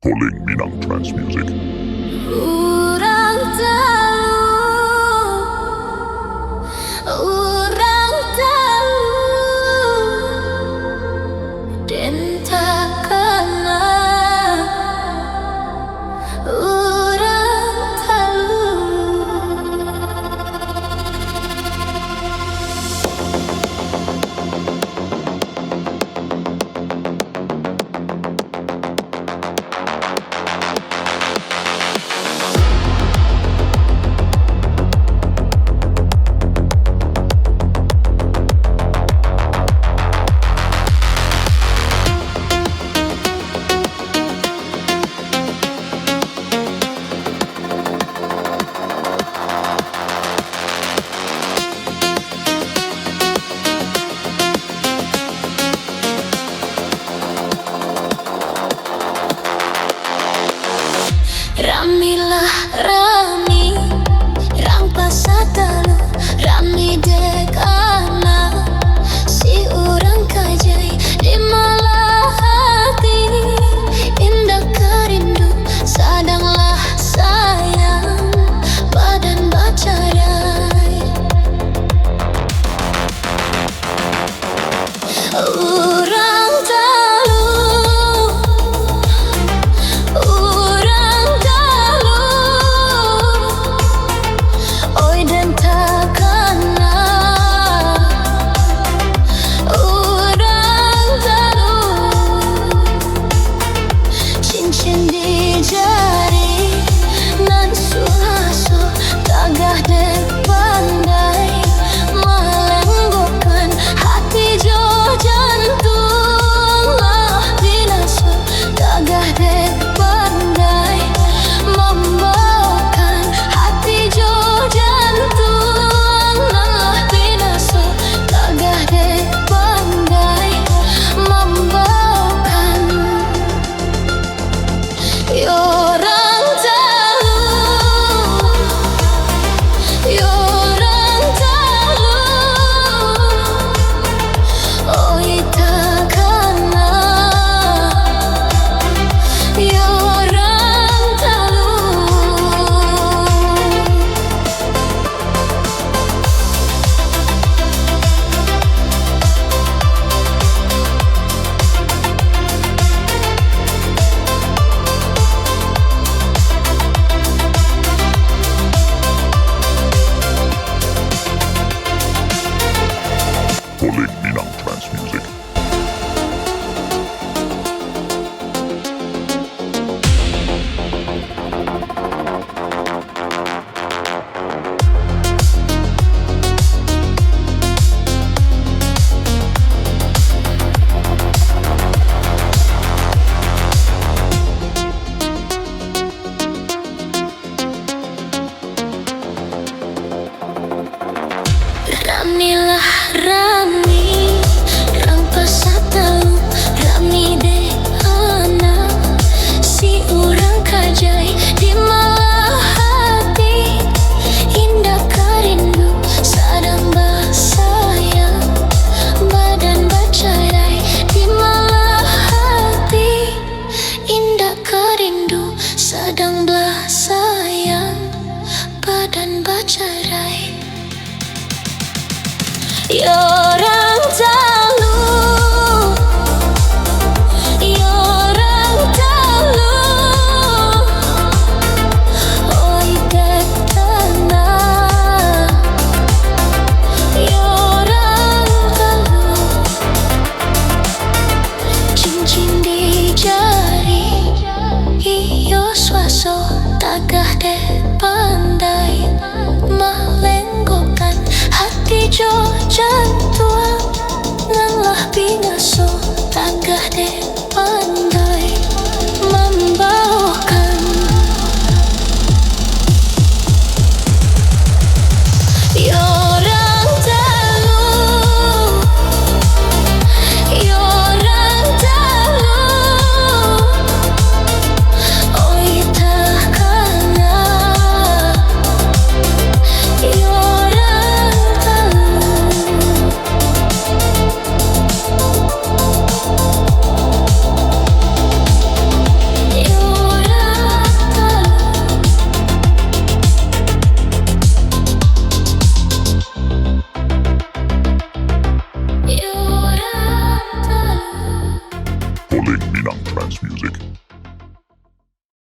Calling Minang Trance Music. Urang tahu, urang tahu, dan tak kenal. Urang tahu. Ramilah rami, rang pasatalu, rami dek anak, si urang kajai di malah hati, indah kerindu, sadanglah sayang, badan bacarai. Urang talu, urang talu, oi dan tak kenal. Urang talu, cincin di jari, nan suhaso, tagah dek pandai, melenggokan hati jo jantung lah binaso, tagah dek pandai, membawakan hati jo jantung lah binaso, tagah dek pandai, membawakan. Yorang tahu, yorang tahu, oi tak kenal. Yorang tahu. Calling Minang Trance Music. Ramilah rami, rang pasatalu, rami dek anak, si urang kajai di malah hati, indah kerindu, sadang basayang, badan bacarai di malah hati, indah kerindu, sadang belah sayang, badan bacarai. Yorang tahu, yorang tahu, oi dek tenang. Yorang tahu, cincin di jari, iyo swaso, tagah dek pandai, melenggokan hati jo jantung, nan lah binaso, tagah dek pandai, membawakan. Yorang tahu, yorang tahu, oi tak kenal. Yorang tahu. Trending Minang Trans Music.